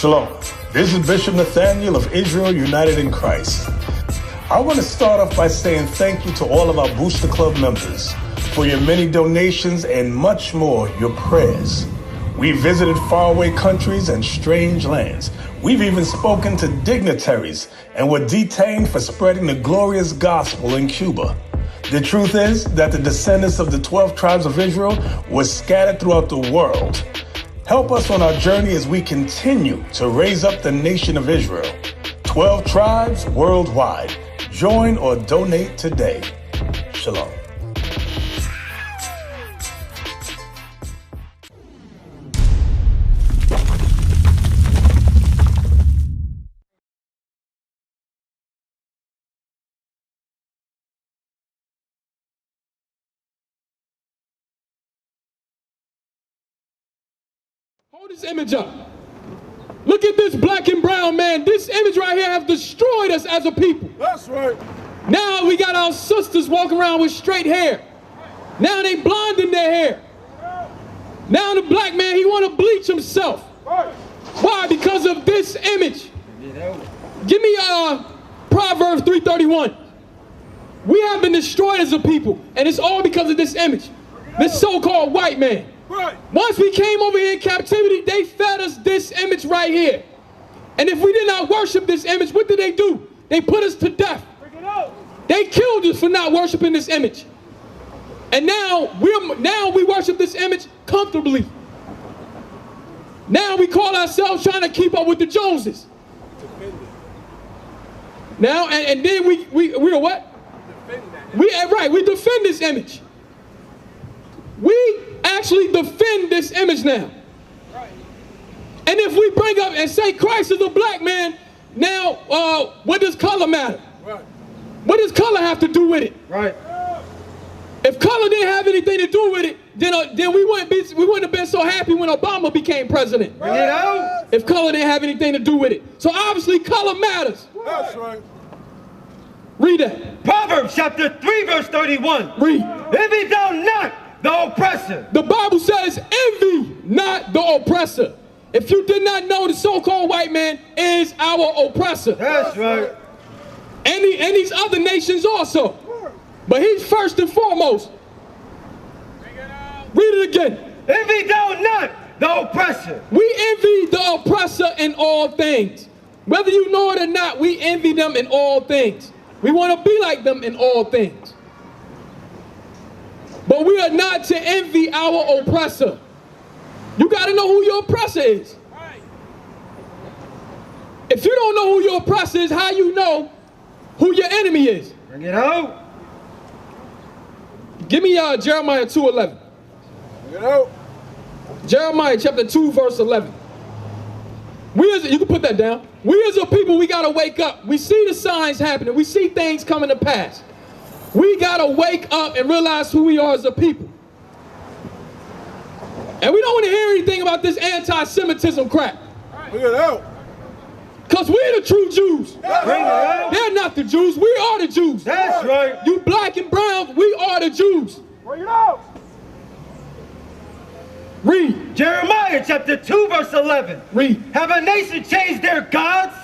Shalom. This is Bishop Nathaniel of Israel United in Christ. I want to start off by saying thank you to all of our Booster Club members for your many donations and much more, your prayers. We visited faraway countries and strange lands. We've even spoken to dignitaries and were detained for spreading the glorious gospel in Cuba. The truth is that the descendants of the 12 tribes of Israel were scattered throughout the world. Help us on our journey as we continue to raise up the nation of Israel. 12 tribes worldwide. Join or donate today. Shalom. Hold this image up. Look at this black and brown man. This image right here has destroyed us as a people. That's right. Now we got our sisters walking around with straight hair. Now they blonde in their hair. Now the black man, he want to bleach himself. Right. Why? Because of this image. Give me Proverbs 3:31. We have been destroyed as a people, and it's all because of this image. This so-called white man. Right. Once we came over here in captivity, they fed us this image right here. And if we did not worship this image, what did they do? They put us to death. They killed us for not worshiping this image. And now we worship this image comfortably. Now we call ourselves trying to keep up with the Joneses. Now and then we're what? We defend this image. We actually defend this image now. Right. And if we bring up and say Christ is a black man, now what does color matter? Right. What does color have to do with it? Right. If color didn't have anything to do with it, then we wouldn't have been so happy when Obama became president. Bring it out. If color didn't have anything to do with it. So obviously color matters. That's right. Read that. Proverbs chapter 3 verse 31. Read. Envy thou not the oppressor. The Bible says, envy not the oppressor. If you did not know, the so-called white man is our oppressor. That's right. And these other nations also. But he's first and foremost. Read it again. Envy thou not the oppressor. We envy the oppressor in all things. Whether you know it or not, we envy them in all things. We want to be like them in all things. But we are not to envy our oppressor. You got to know who your oppressor is. Right. If you don't know who your oppressor is, how you know who your enemy is? Bring it out. Give me Jeremiah 2:11. Bring it out. Jeremiah chapter 2 verse 11. You can put that down. We as a people, we got to wake up. We see the signs happening. We see things coming to pass. We got to wake up and realize who we are as a people. And we don't want to hear anything about this anti-Semitism crap. Bring it out. Because we're the true Jews. Bring it out. They're not the Jews. We are the Jews. That's right. You black and brown, we are the Jews. Bring it out. Read. Jeremiah chapter 2 verse 11. Read. Have a nation changed their gods,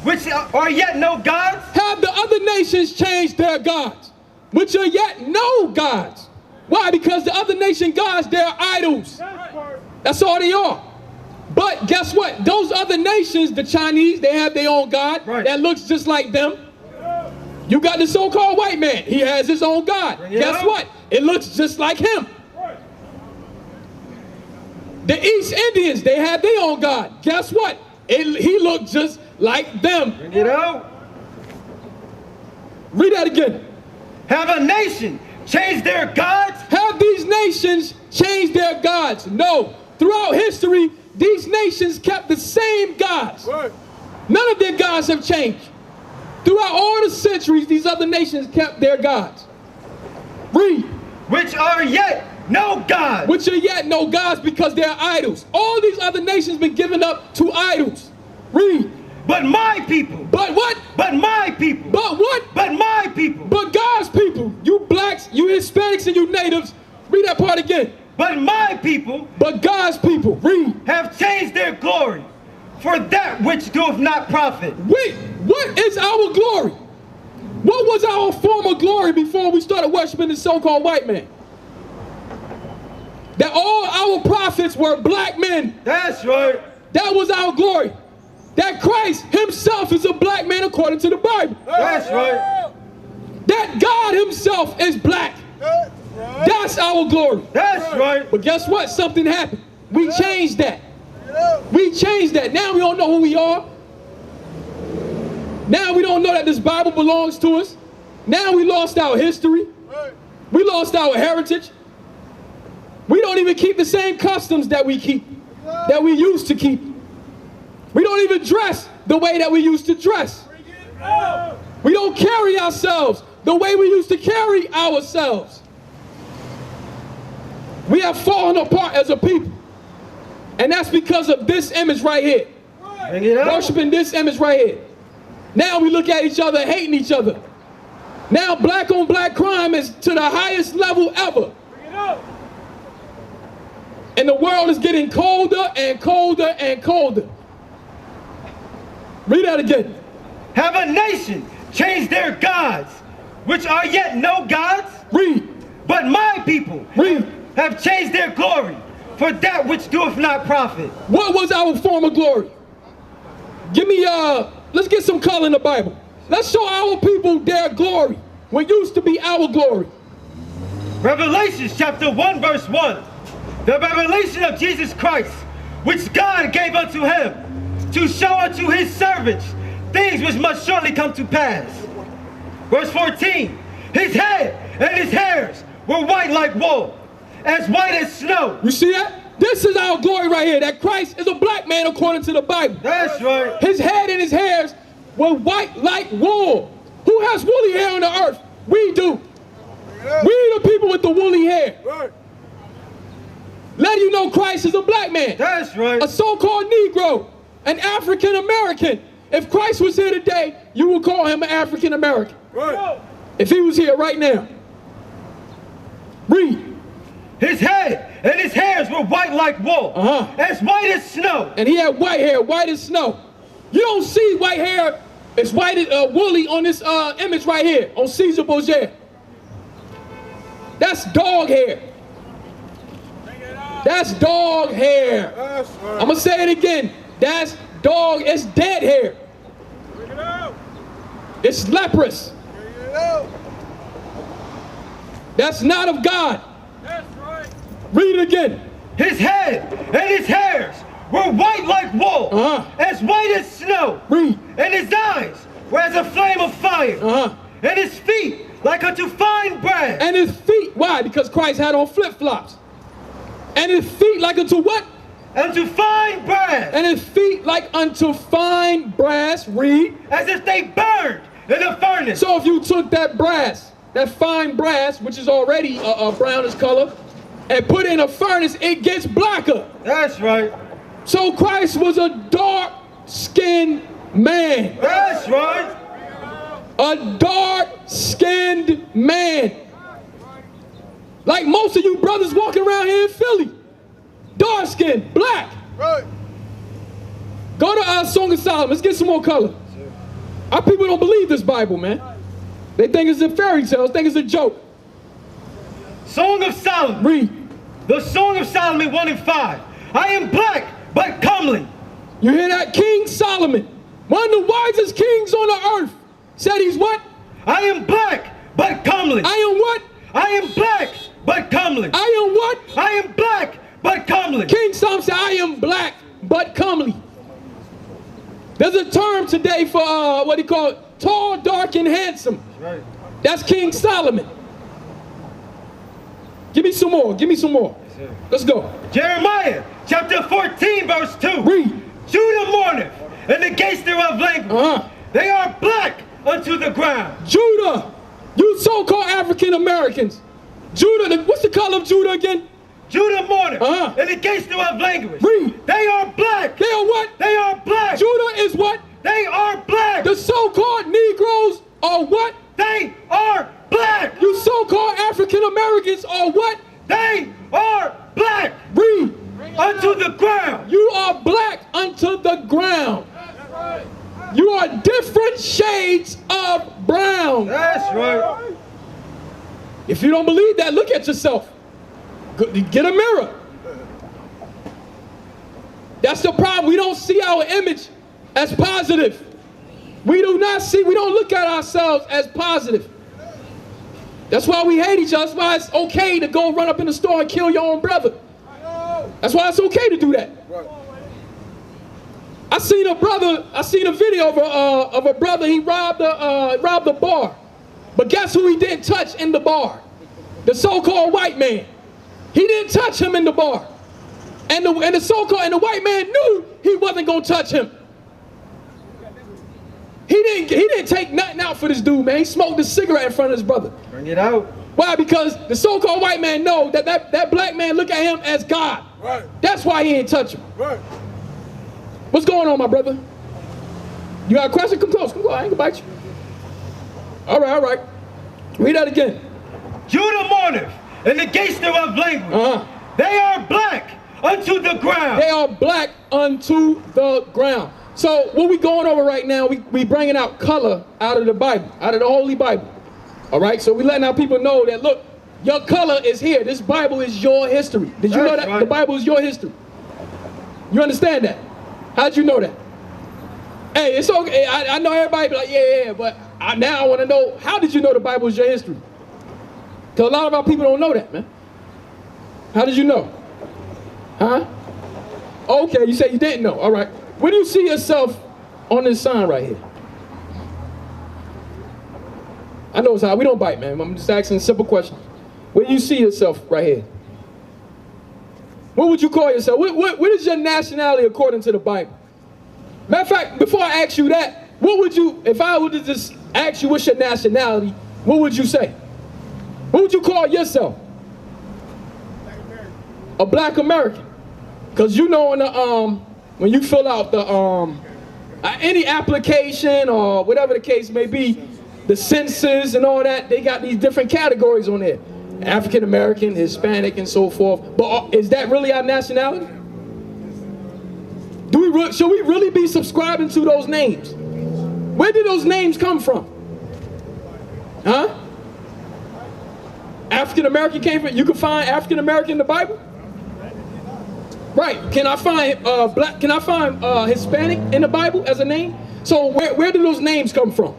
which are yet no gods? Have the other nations changed their gods, which are yet no gods? Why? Because the other nation gods, they're idols. That's all they are. But guess what? Those other nations, the Chinese, they have their own God that looks just like them. You got the so-called white man. He has his own God. Guess what? It looks just like him. The East Indians, they have their own God. Guess what? He looked just like them. Bring it out. Read that again. Have a nation changed their gods? Have these nations changed their gods? No. Throughout history, these nations kept the same gods. Right. None of their gods have changed. Throughout all the centuries, these other nations kept their gods. Read. Which are yet no gods. Which are yet no gods because they're idols. All these other nations been given up to idols. Read. But my people. But what? But my people. But what? But my people. But God's people. You blacks, you Hispanics, and you natives. Read that part again. But my people. But God's people. Read. Have changed their glory for not profit. Wait, what is our glory? What was our former glory before we started worshiping this so-called white man? That all our prophets were black men. That's right. That was our glory. That Christ himself is a black man according to the Bible. That's right. That God himself is black. That's our glory. That's right. But guess what? Something happened. We changed that. We changed that. Now we don't know who we are. Now we don't know that this Bible belongs to us. Now we lost our history. We lost our heritage. We don't even keep the same customs that we used to keep. We don't even dress the way that we used to dress. We don't carry ourselves the way we used to carry ourselves. We have fallen apart as a people. And that's because of this image right here. Worshiping this image right here. Now we look at each other, hating each other. Now black on black crime is to the highest level ever. And the world is getting colder and colder and colder. Read that again. Have a nation changed their gods, which are yet no gods? Read. But my people Read. have changed their glory for that which doeth not profit. What was our former glory? Give me, let's get some color in the Bible. Let's show our people their glory. What used to be our glory. Revelation chapter 1 verse 1. The revelation of Jesus Christ, which God gave unto him, to show unto his servants things which must shortly come to pass. Verse 14. His head and his hairs were white like wool, as white as snow. You see that? This is our glory right here, that Christ is a black man according to the Bible. That's right. His head and his hairs were white like wool. Who has woolly hair on the earth? We do. We the people with the woolly hair. Let you know Christ is a black man. That's right. A so-called Negro, an African American. If Christ was here today, you would call him an African American. Right. If he was here right now. Read. His head and his hairs were white like wool, as white as snow. And he had white hair, white as snow. You don't see white hair, it's white woolly on this image right here, on Caesar Borgia. That's dog hair. That's dog hair. That's right. I'm going to say it again. That's dog, it's dead hair. Bring it out. It's leprous. Bring it out. That's not of God. That's right. Read it again. His head and his hairs were white like wool, as white as snow. Read. And his eyes were as a flame of fire. And his feet like unto fine brass. And his feet, why? Because Christ had on flip-flops. And his feet like unto what? Unto fine brass. And his feet like unto fine brass. Read. As if they burned in a furnace. So if you took that brass, that fine brass, which is already a brownish color, and put it in a furnace, it gets blacker. That's right. So Christ was a dark-skinned man. That's right. A dark-skinned man. Like most of you brothers walking around here in Philly. Dark-skinned, black. Right. Go to Song of Solomon. Let's get some more color. Our people don't believe this Bible, man. They think it's a fairy tale. They think it's a joke. Song of Solomon. Read. The Song of Solomon 1 and 5. I am black, but comely. You hear that? King Solomon, one of the wisest kings on the earth, said he's what? I am black, but comely. I am what? I am black, but comely. I am what? I am black, but comely. King Solomon said, I am black, but comely. There's a term today for, what do you call it? Tall, dark, and handsome. Right. That's King Solomon. Give me some more. Give me some more. Yes, let's go. Jeremiah chapter 14 verse 2. Read. Judah mourneth, and the gates thereof languish. They are black unto the ground. Judah, you so-called African Americans. Judah, what's the color of Judah again? Judah mourneth, and the gates thereof languish. Read. They are black. They are what? They are black. Judah is what? They are black. The so-called Negroes are what? They are black. You so-called African Americans are what? They are black. Read. Unto the ground. You are black unto the ground. You are different shades of brown. That's right. If you don't believe that, look at yourself. Get a mirror. That's the problem. We don't see our image as positive. We don't look at ourselves as positive. That's why we hate each other. That's why it's okay to go run up in the store and kill your own brother. That's why it's okay to do that. I seen a video of a brother. He robbed a bar. But guess who he didn't touch in the bar? The so-called white man. He didn't touch him in the bar. And the white man knew he wasn't gonna touch him. He didn't take nothing out for this dude, man. He smoked a cigarette in front of his brother. Bring it out. Why? Because the so-called white man know that black man look at him as God. Right. That's why he ain't touch him. Right. What's going on, my brother? You got a question? Come close. Come on. I ain't gonna bite you. All right. Read that again. Judah mourneth, and the gates thereof language. They are black unto the ground. They are black unto the ground. So what we going over right now, we bringing out color out of the Bible, out of the Holy Bible. All right, so we letting our people know that, look, your color is here. This Bible is your history. Did you know that? Right. The Bible is your history. You understand that? How'd you know that? Hey, it's okay. I know everybody be like, yeah, but now I want to know, how did you know the Bible is your history? Because a lot of our people don't know that, man. How did you know? Huh? Okay, you said you didn't know. All right. Where do you see yourself on this sign right here? I know it's hard. We don't bite, man. I'm just asking simple questions. Where do you see yourself right here? What would you call yourself? What is your nationality according to the Bible? Matter of fact, before I ask you that, what would you, if I were to just ask you what's your nationality, what would you say? What would you call yourself? A black American. Because you know in the, when you fill out the any application or whatever the case may be, the census and all that, they got these different categories on there. African American, Hispanic, and so forth. But is that really our nationality? Should we really be subscribing to those names? Where did those names come from? Huh? African American came from. You can find African American in the Bible. Right? Can I find black? Can I find Hispanic in the Bible as a name? So where do those names come from?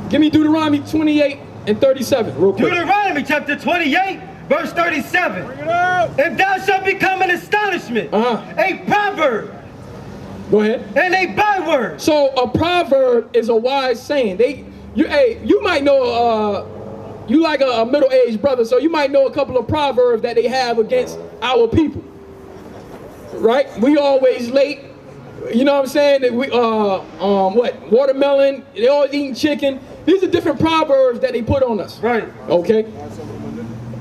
Give me Deuteronomy 28 and 37, real quick. Deuteronomy chapter 28, verse 37. Bring it out. And thou shalt become an astonishment, a proverb, Go ahead. and a byword. So a proverb is a wise saying. You might know, you like a middle-aged brother, so you might know a couple of proverbs that they have against our people. Right? We always late. You know what I'm saying? That we watermelon, they always eating chicken. These are different proverbs that they put on us. Right. Okay?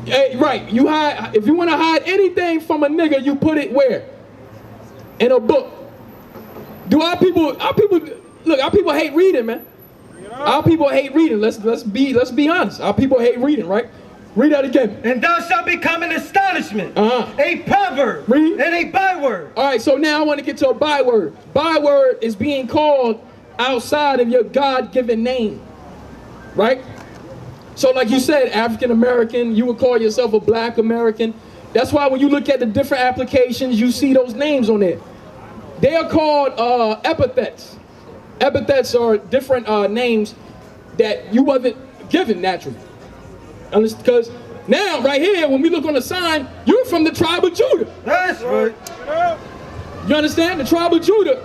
Hey, right. You hide, if you want to hide anything from a nigga, you put it where? In a book. Do our people look, our people hate reading, man. Our people hate reading. Let's be honest. Our people hate reading, right? Read that again. And thou shalt become an astonishment, a proverb, Read. and a byword. All right, so now I want to get to a byword. Byword is being called outside of your God-given name, right? So like you said, African American, you would call yourself a black American. That's why when you look at the different applications, you see those names on there. They are called epithets. Epithets are different names that you wasn't given naturally. Because now, right here, when we look on the sign, you're from the tribe of Judah. That's right. You understand? The tribe of Judah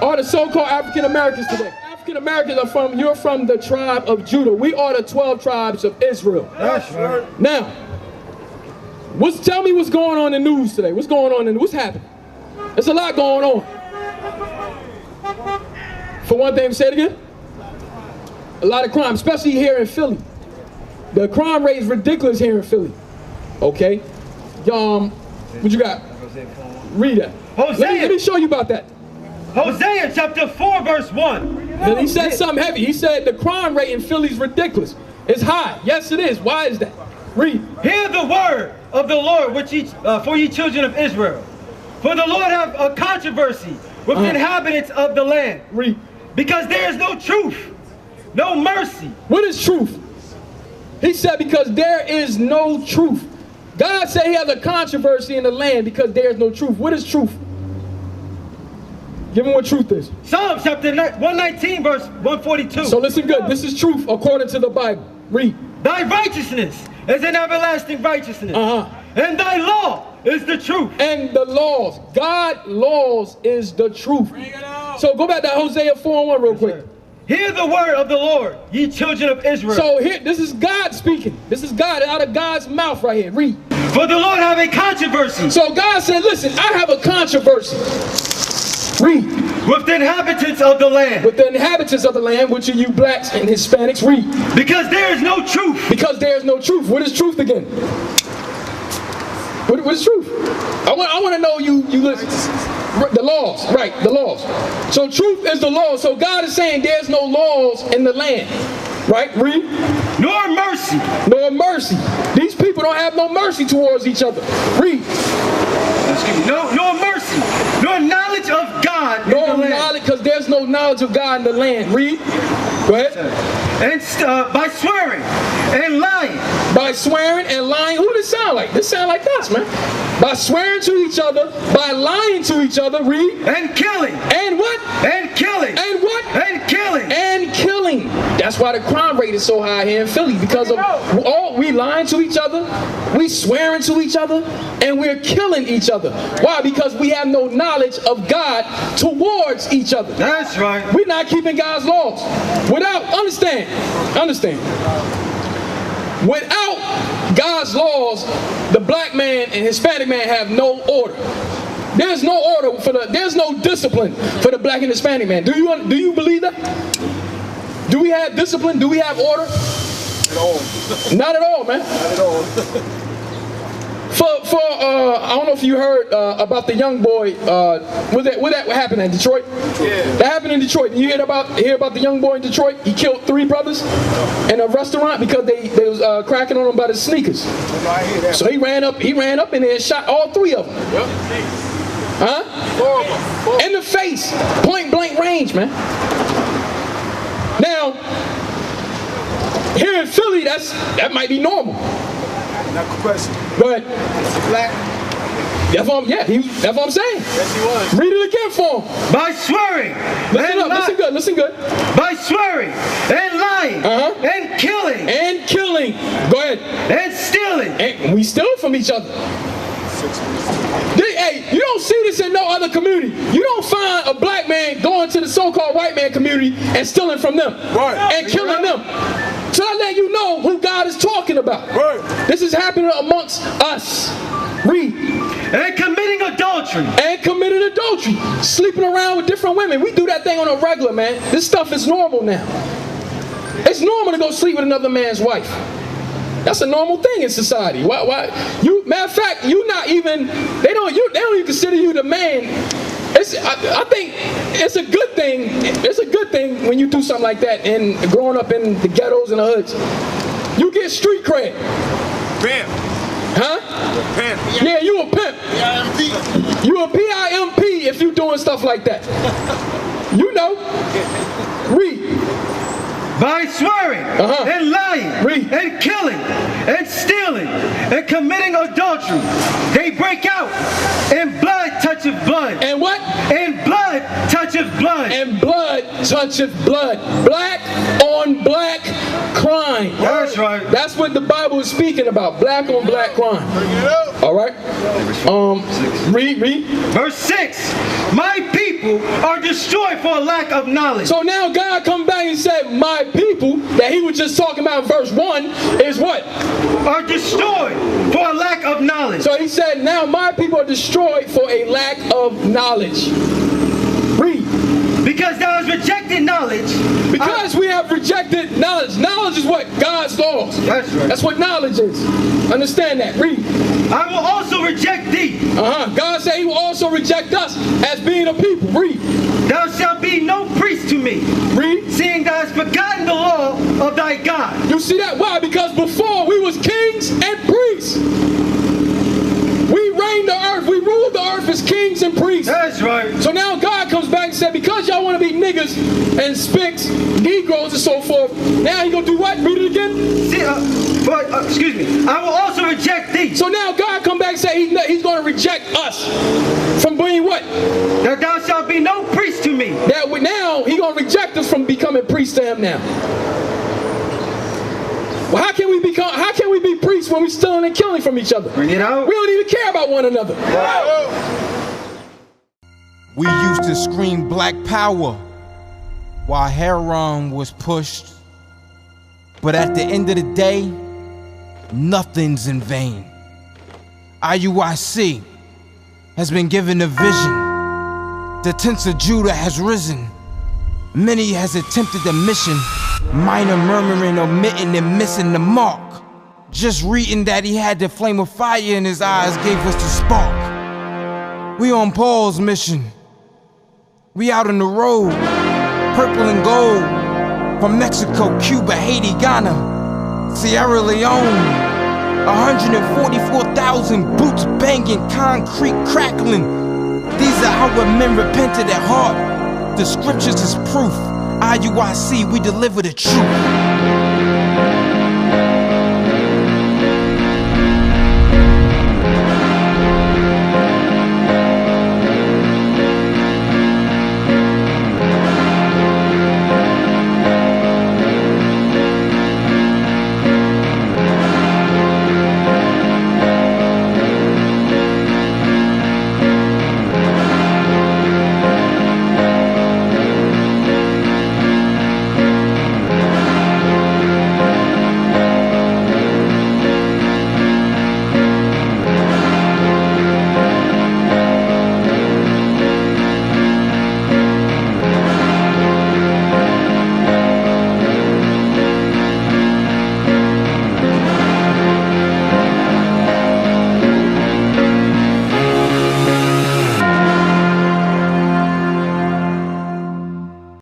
are the so-called African Americans today. African Americans are you're from the tribe of Judah. We are the 12 tribes of Israel. That's right. Now, tell me what's going on in the news today. What's going on what's happening? There's a lot going on. For one thing, say it again. A lot of crime, especially here in Philly. The crime rate is ridiculous here in Philly. Okay? What you got? Read that. Let me show you about that. Hosea chapter 4, verse 1. Then he said something heavy. He said the crime rate in Philly is ridiculous. It's high. Yes, it is. Why is that? Read. Hear the word of the Lord for ye children of Israel. For the Lord have a controversy with the inhabitants of the land. Read. Because there is no truth, no mercy. What is truth? He said because there is no truth. God said he has a controversy in the land because there is no truth. What is truth? Give him what truth is. Psalm chapter 119 verse 142. So listen good. This is truth according to the Bible. Read. Thy righteousness is an everlasting righteousness. And thy law is the truth. And the laws. God laws is the truth. Bring it out. So go back to Hosea 4:1 real quick. Hear the word of the Lord, ye children of Israel. So here, this is God speaking. This is God out of God's mouth right here. Read. For the Lord have a controversy. So God said, listen, I have a controversy. Read. With the inhabitants of the land. With the inhabitants of the land, which are you blacks and Hispanics. Read. Because there is no truth. Because there is no truth. What is truth again? What is truth? I want to know you listen. The laws, right, the laws. So truth is the law. So God is saying there's no laws in the land. Right? Read. Nor mercy. Nor mercy. These people don't have no mercy towards each other. Read. Nor mercy. Nor knowledge of God in the land. Knowledge, because there's no knowledge of God in the land. Read. Go ahead. And by swearing and lying. By swearing and lying. Who does this sound like? This sound like us, man. By swearing to each other, by lying to each other. Read. And killing. And what? And killing. And what? And killing. And killing. That's why the crime rate is so high here in Philly, because of all we lying to each other, we swearing to each other, and we're killing each other. Why? Because we have no knowledge of God towards each other. That's right. We're not keeping God's laws. Understand. Without God's laws, the black man and Hispanic man have no order. There's no order there's no discipline for the black and Hispanic man. Do you believe that? Do we have discipline? Do we have order? At all. Not at all, man. Not at all. I don't know if you heard about the young boy. What happened in Detroit? Yeah. That happened in Detroit. You hear about the young boy in Detroit? He killed 3 brothers in a restaurant because they was cracking on him by his sneakers. I hear that. So he ran up in there and shot all 3 of them. Yep. Huh? Horrible. In the face, point blank range, man. Now, here in Philly, that might be normal. Not a question. Go ahead. Black. That's what I'm saying. Yes, he was. Read it again for him. By swearing. Listen good. By swearing and lying. And killing. And killing. Go ahead. And stealing. And we steal from each other. Hey, you don't see this in no other community. You don't find a black man going to the so-called white man community and stealing from them. Right. And killing them. So I let you know who God is talking about. Right. This is happening amongst us. Read. And committing adultery. And committing adultery. Sleeping around with different women. We do that thing on a regular, man. This stuff is normal now. It's normal to go sleep with another man's wife. That's a normal thing in society. Why? Matter of fact, they don't even consider you the man. I think it's a good thing. It's a good thing when you do something like that and growing up in the ghettos and the hoods. You get street cred. Pimp. Huh? Pimp. Yeah, you a pimp. PIMP. You a PIMP if you doing stuff like that. You know. Read. By swearing and lying and killing and stealing and committing adultery, they break out, and blood toucheth blood. And what? And blood toucheth blood. And blood toucheth blood. Black on black crime. That's right. That's what the Bible is speaking about. Black on black crime. Bring it up. All right. Read. Verse 6. My people are destroyed for a lack of knowledge. So now God come back and said, my people that he was just talking about in verse 1 is what? Are destroyed for a lack of knowledge. So he said, now my people are destroyed for a lack of knowledge. Read. Because thou hast rejected knowledge. Because we have rejected knowledge. Knowledge is what? God's laws. That's right. That's what knowledge is. Understand that. Read. I will also reject thee. God said he will also reject us as being a people. Read. Thou shalt be no priest to me. Read. Seeing thou hast forgotten the law of thy God. You see that? Why? Because before we was kings and priests. We reigned the earth. We ruled the earth as kings and priests. That's right. So now God comes said, because y'all want to be niggas and spicks, Negroes and so forth, now he gonna do what? Read it again? See, excuse me. I will also reject thee. So now God come back and say he's gonna reject us from being what? That thou shalt be no priest to me. Now he gonna reject us from becoming priests to him now. Well, how can we be priests when we're stealing and killing from each other? Bring it out. We don't even care about one another. We used to scream black power while heroin was pushed. But at the end of the day, nothing's in vain. IUIC has been given a vision. The tents of Judah has risen. Many has attempted the mission. Minor murmuring, omitting, and missing the mark. Just reading that he had the flame of fire in his eyes gave us the spark. We on Paul's mission. We out on the road, purple and gold. From Mexico, Cuba, Haiti, Ghana, Sierra Leone. 144,000 boots banging, concrete crackling. These are how men repented at heart. The scriptures is proof. IUIC, we deliver the truth.